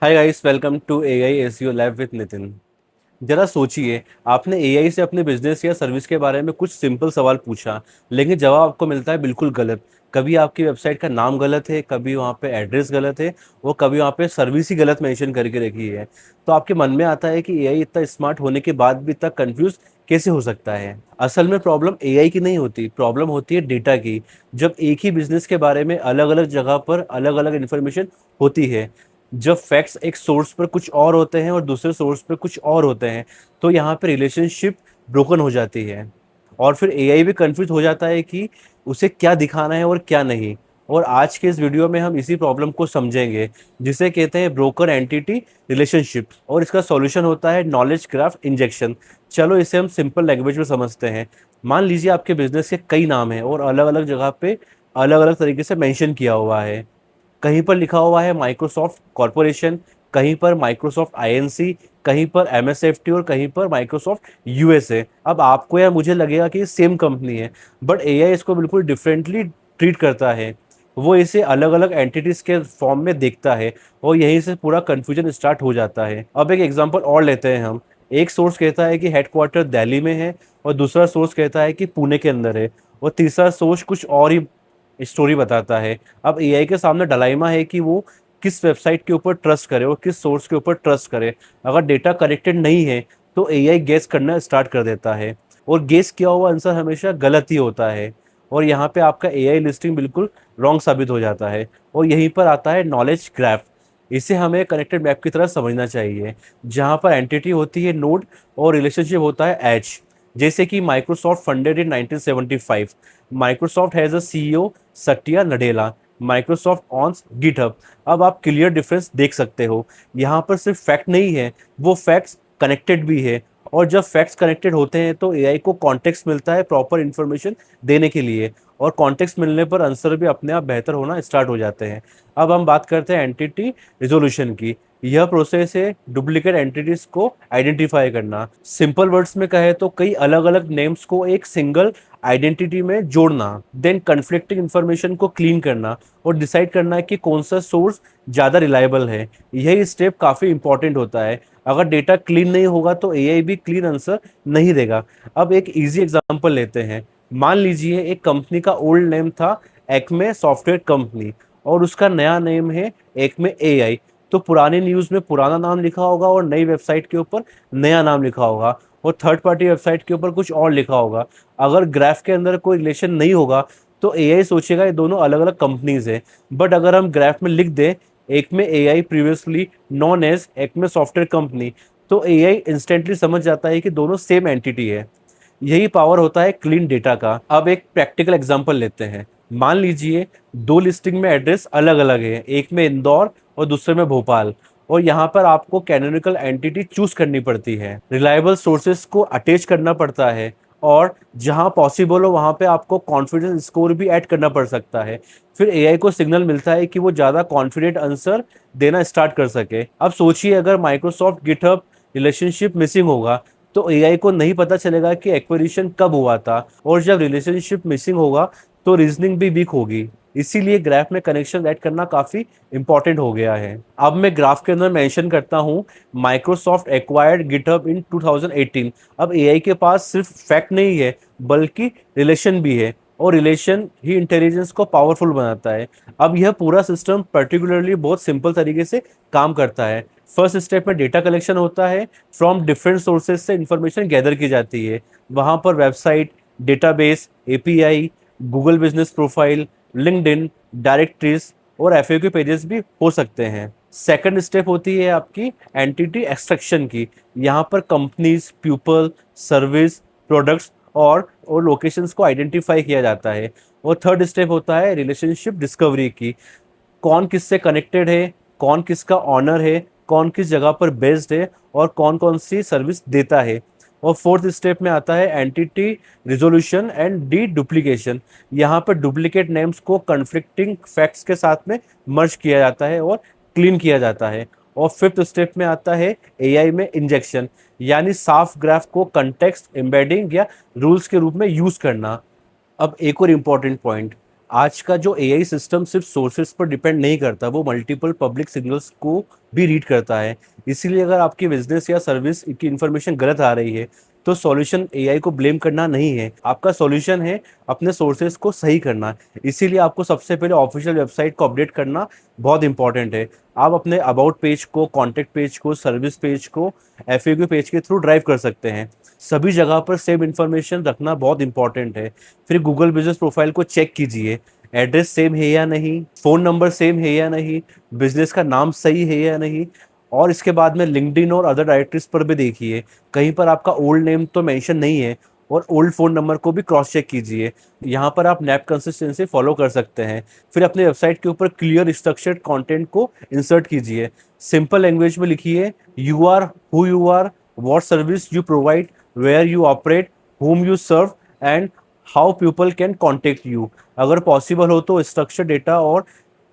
Hi guys, welcome to AI SEO lab with Nitin. जरा सोचिए, आपने एआई से अपने बिजनेस या सर्विस के बारे में कुछ सिंपल सवाल पूछा, लेकिन जवाब आपको मिलता है बिल्कुल गलत। कभी आपकी वेबसाइट का नाम गलत है, कभी वहाँ पे एड्रेस गलत है, और कभी वहाँ पे सर्विस ही गलत मेंशन करके रखी है। तो आपके मन में आता है कि एआई इतना स्मार्ट होने के बाद भी इतना कंफ्यूज कैसे हो सकता है। असल में प्रॉब्लम एआई की नहीं होती, प्रॉब्लम होती है डेटा की। जब एक ही बिजनेस के बारे में अलग अलग जगह पर अलग अलग इन्फॉर्मेशन होती है, जब फैक्ट्स एक सोर्स पर कुछ और होते हैं और दूसरे सोर्स पर कुछ और होते हैं, तो यहाँ पे रिलेशनशिप ब्रोकन हो जाती है। और फिर एआई भी कंफ्यूज हो जाता है कि उसे क्या दिखाना है और क्या नहीं। और आज के इस वीडियो में हम इसी प्रॉब्लम को समझेंगे, जिसे कहते हैं ब्रोकर एंटिटी रिलेशनशिप, और इसका सॉल्यूशन होता है नॉलेज ग्राफ इंजेक्शन। चलो इसे हम सिंपल लैंग्वेज में समझते हैं। मान लीजिए आपके बिजनेस के कई नाम हैं और अलग अलग जगह पे अलग अलग तरीके से मेंशन किया हुआ है। कहीं पर लिखा हुआ है माइक्रोसॉफ्ट कॉरपोरेशन, कहीं पर माइक्रोसॉफ्ट आईएनसी, कहीं पर एमएसएफटी और कहीं पर माइक्रोसॉफ्ट यूएसए। अब आपको या मुझे लगेगा कि सेम कंपनी है, बट एआई इसको बिल्कुल डिफरेंटली ट्रीट करता है। वो इसे अलग अलग एंटिटीज के फॉर्म में देखता है, और यहीं से पूरा कंफ्यूजन स्टार्ट हो जाता है। अब एक एग्जांपल और लेते हैं हम। एक सोर्स कहता है कि हेडक्वार्टर दिल्ली में है, और दूसरा सोर्स कहता है कि पुणे के अंदर है, और तीसरा सोर्स कुछ और ही स्टोरी बताता है। अब एआई के सामने डलाइमा है कि वो किस वेबसाइट के ऊपर ट्रस्ट करे और किस सोर्स के ऊपर ट्रस्ट करे। अगर डेटा करेक्टेड नहीं है तो एआई गेस करना स्टार्ट कर देता है, और गेस किया हुआ आंसर हमेशा गलत ही होता है। और यहाँ पे आपका एआई लिस्टिंग बिल्कुल रॉन्ग साबित हो जाता है। और यहीं पर आता है नॉलेज ग्राफ। इसे हमें कनेक्टेड मैप की तरह समझना चाहिए, जहाँ पर एंटिटी होती है नोड और रिलेशनशिप होता है एज। जैसे कि Microsoft funded in 1975, Microsoft has a CEO Satya Nadella, Microsoft owns GitHub. अब आप क्लियर डिफरेंस देख सकते हो। यहाँ पर सिर्फ फैक्ट नहीं है, वो फैक्ट्स कनेक्टेड भी है। और जब फैक्ट्स कनेक्टेड होते हैं तो एआई को कॉन्टेक्स्ट मिलता है प्रॉपर इन्फॉर्मेशन देने के लिए, और कॉन्टेक्स्ट मिलने पर आंसर भी अपने आप बेहतर होना स्टार्ट हो जाते हैं। अब हम बात करते हैं एंटिटी रिजोल्यूशन की। यह प्रोसेस है डुप्लीकेट एंटिटीज को आइडेंटिफाई करना। सिंपल वर्ड्स में कहे तो कई अलग अलग नेम्स को एक सिंगल आइडेंटिटी में जोड़ना, देन कन्फ्लिक्टिंग इंफॉर्मेशन को क्लीन करना, और डिसाइड करना है कि कौन सा सोर्स ज़्यादा रिलायबल है। यही स्टेप काफ़ी इंपॉर्टेंट होता है। अगर डेटा क्लीन नहीं होगा तो एआई भी क्लीन आंसर नहीं देगा। अब एक इजी एग्जांपल लेते हैं। मान लीजिए एक कंपनी का ओल्ड नेम था एक्मे सॉफ्टवेयर कंपनी, और उसका नया नेम है एक्मे एआई। तो पुरानी न्यूज़ में पुराना नाम लिखा होगा और नई वेबसाइट के ऊपर नया नाम लिखा होगा, और थर्ड पार्टी वेबसाइट के ऊपर कुछ और लिखा होगा। अगर ग्राफ के अंदर कोई रिलेशन नहीं होगा तो एआई सोचेगा ये दोनों अलग अलग कंपनीज है। बट अगर हम ग्राफ में लिख दें एक में एआई प्रीवियसली नॉन एज एक में सॉफ्टवेयर कंपनी, तो एआई इंस्टेंटली समझ जाता है कि दोनों सेम एंटिटी है। यही पावर होता है क्लीन डेटा का। अब एक प्रैक्टिकल एग्जांपल लेते हैं। मान लीजिए दो लिस्टिंग में एड्रेस अलग अलग है, एक में इंदौर और दूसरे में भोपाल, और यहाँ पर आपको कैनोनिकल एंटिटी चूज करनी पड़ती है, रिलायबल सोर्सेस को अटैच करना पड़ता है, और जहां पॉसिबल हो वहां पे आपको कॉन्फिडेंस स्कोर भी ऐड करना पड़ सकता है। फिर एआई को सिग्नल मिलता है कि वो ज़्यादा कॉन्फिडेंट आंसर देना स्टार्ट कर सके। अब सोचिए अगर माइक्रोसॉफ्ट गिटहब रिलेशनशिप मिसिंग होगा तो एआई को नहीं पता चलेगा कि एक्विजिशन कब हुआ था, और जब रिलेशनशिप मिसिंग होगा तो रीजनिंग भी वीक होगी। इसीलिए ग्राफ में कनेक्शन ऐड करना काफी इंपॉर्टेंट हो गया है। अब मैं ग्राफ के अंदर मेंशन करता हूँ माइक्रोसॉफ्ट एक्वायर्ड गिटहब इन 2018। अब एआई के पास सिर्फ फैक्ट नहीं है, बल्कि रिलेशन भी है, और रिलेशन ही इंटेलिजेंस को पावरफुल बनाता है। अब यह पूरा सिस्टम पर्टिकुलरली बहुत सिंपल तरीके से काम करता है। फर्स्ट स्टेप में डेटा कलेक्शन होता है। फ्रॉम डिफरेंट सोर्सेज से इंफॉर्मेशन गैदर की जाती है। वहाँ पर website, database, API, Google business profile, LinkedIn, directories और एफएक्यू पेजेस भी हो सकते हैं। सेकंड स्टेप होती है आपकी एंटिटी एक्सट्रैक्शन की। यहाँ पर कंपनीज, पीपल, सर्विस, प्रोडक्ट्स और लोकेशंस को आइडेंटिफाई किया जाता है। और थर्ड स्टेप होता है रिलेशनशिप डिस्कवरी की। कौन किससे कनेक्टेड है, कौन किसका ऑनर है, कौन किस जगह पर बेस्ड है, और कौन कौन सी सर्विस देता है। और फोर्थ स्टेप में आता है entity resolution and D duplication. यहाँ पर डुप्लीकेट नेम्स को कन्फ्लिक्टिंग फैक्ट्स के साथ में मर्ज किया जाता है और क्लीन किया जाता है। और फिफ्थ स्टेप में आता है एआई में इंजेक्शन, यानी साफ ग्राफ को कंटेक्स्ट एम्बेडिंग या रूल्स के रूप में यूज करना। अब एक और इम्पॉर्टेंट पॉइंट, आज का जो एआई सिस्टम सिर्फ सोर्सेज पर डिपेंड नहीं करता, वो मल्टीपल पब्लिक सिग्नल्स को भी रीड करता है। इसीलिए अगर आपकी बिजनेस या सर्विस की इन्फॉर्मेशन गलत आ रही है तो सॉल्यूशन एआई को ब्लेम करना नहीं है, आपका सॉल्यूशन है अपने सोर्सेज को सही करना। इसीलिए आपको सबसे पहले ऑफिशियल वेबसाइट को अपडेट करना बहुत इंपॉर्टेंट है। आप अपने अबाउट पेज को, कॉन्टैक्ट पेज को, सर्विस पेज को एफएक्यू पेज के थ्रू ड्राइव कर सकते हैं। सभी जगह पर सेम इन्फॉर्मेशन रखना बहुत इंपॉर्टेंट है। फिर गूगल बिजनेस प्रोफाइल को चेक कीजिए, एड्रेस सेम है या नहीं, फ़ोन नंबर सेम है या नहीं, बिजनेस का नाम सही है या नहीं। और इसके बाद में लिंक्डइन और अदर डायरेक्टरीज पर भी देखिए, कहीं पर आपका ओल्ड नेम तो मेंशन नहीं है, और ओल्ड फ़ोन नंबर को भी क्रॉस चेक कीजिए। यहाँ पर आप नैप कंसिस्टेंसी फॉलो कर सकते हैं। फिर अपने वेबसाइट के ऊपर क्लियर स्ट्रक्चर्ड कंटेंट को इंसर्ट कीजिए। सिंपल लैंग्वेज में लिखिए, you are, who you are, what service you provide, where you operate, whom you serve and how people can contact you। अगर पॉसिबल हो तो स्ट्रक्चर डेटा और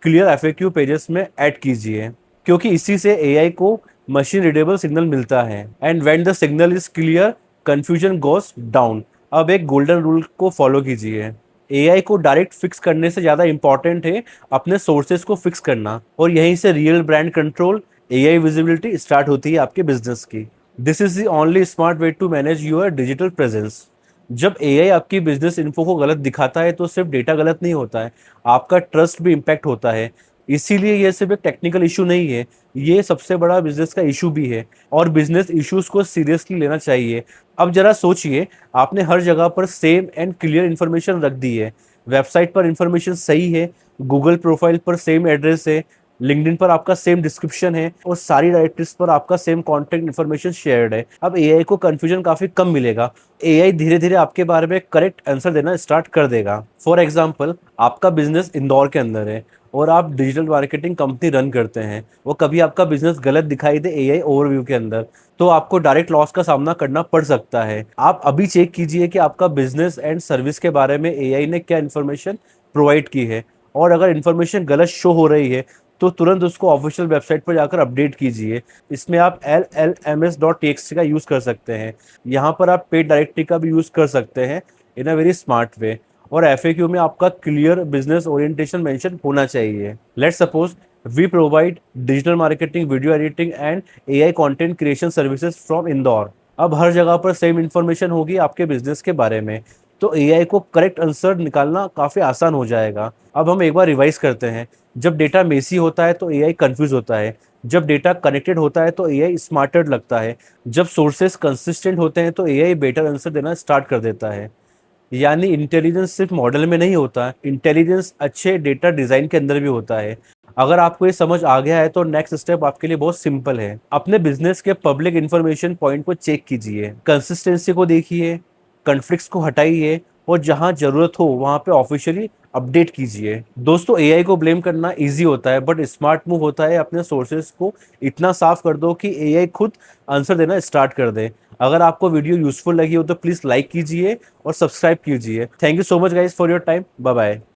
क्लियर एफएक्यू पेजेस में add कीजिए, क्योंकि इसी से एआई को मशीन रीडेबल सिग्नल मिलता है। And when the signal is clear, confusion goes down. अब एक गोल्डन रूल को फॉलो कीजिए, एआई को डायरेक्ट फिक्स करने से ज़्यादा इंपॉर्टेंट है अपने सोर्सेज को फिक्स करना, और यहीं से real brand control, AI visibility start होती है आपके बिजनेस की। This is the only smart way to manage your digital presence. जब एआई आपकी बिजनेस इन्फो को गलत दिखाता है तो सिर्फ डेटा गलत नहीं होता है, आपका ट्रस्ट भी इम्पैक्ट होता है। इसीलिए ये सिर्फ एक टेक्निकल इशू नहीं है, ये सबसे बड़ा बिजनेस का इशू भी है, और बिजनेस इश्यूज को सीरियसली लेना चाहिए। अब जरा सोचिए, आपने हर जगह पर सेम एंड क्लियर इन्फॉर्मेशन रख दी है। वेबसाइट पर इन्फॉर्मेशन सही है, गूगल प्रोफाइल पर सेम एड्रेस है, लिंक्डइन पर आपका सेम डिस्क्रिप्शन है, और सारी डायरेक्टरीज पर आपका सेम कॉन्टैक्ट इन्फॉर्मेशन शेयर्ड है। अब एआई को कंफ्यूजन काफी कम मिलेगा। एआई धीरे धीरे आपके बारे में करेक्ट आंसर देना स्टार्ट कर देगा। फॉर एग्जाम्पल, आपका बिजनेस इंदौर के अंदर है और आप डिजिटल मार्केटिंग कंपनी रन करते हैं, वो कभी आपका बिजनेस गलत दिखाई दे एआई ओवरव्यू के अंदर, तो आपको डायरेक्ट लॉस का सामना करना पड़ सकता है। आप अभी चेक कीजिए कि आपका बिजनेस एंड सर्विस के बारे में एआई ने क्या इन्फॉर्मेशन प्रोवाइड की है, और अगर इन्फॉर्मेशन गलत शो हो रही है तो तुरंत उसको ऑफिशियल वेबसाइट पर जाकर अपडेट कीजिए। इसमें आप llms.txt का यूज़ कर सकते हैं। यहाँ पर आप पेड डायरेक्टरी का भी यूज़ कर सकते हैं इन अ वेरी स्मार्ट वे। और एफएक्यू में आपका क्लियर बिजनेस ओरिएंटेशन मेंशन होना चाहिए। Let's suppose we provide digital marketing, video editing and AI content creation services from Indore. अब हर जगह पर सेम इन्फॉर्मेशन होगी आपके बिजनेस के बारे में, तो एआई को करेक्ट आंसर निकालना काफ़ी आसान हो जाएगा। अब हम एक बार रिवाइज करते हैं। जब डेटा मेसी होता है तो एआई कंफ्यूज होता है, जब डेटा कनेक्टेड होता है तो एआई स्मार्टर लगता है, जब सोर्सेस कंसिस्टेंट होते हैं तो एआई बेटर आंसर देना स्टार्ट कर देता है। यानी इंटेलिजेंस सिर्फ मॉडल में नहीं होता, इंटेलिजेंस अच्छे डेटा डिजाइन के अंदर भी होता है। अगर आपको ये समझ आ गया है तो नेक्स्ट स्टेप आपके लिए बहुत सिंपल है। अपने बिजनेस के पब्लिक इंफॉर्मेशन पॉइंट को चेक कीजिए, कंसिस्टेंसी को देखिए, कॉन्फ्लिक्ट्स को हटाइए, और जहां जरूरत हो वहां पे ऑफिशियली अपडेट कीजिए। दोस्तों, एआई को ब्लेम करना इजी होता है, बट स्मार्ट मूव होता है अपने सोर्सेज को इतना साफ कर दो कि एआई खुद आंसर देना स्टार्ट कर दे। अगर आपको वीडियो यूजफुल लगी हो तो प्लीज लाइक कीजिए और सब्सक्राइब कीजिए। Thank you so much guys for your time. Bye bye.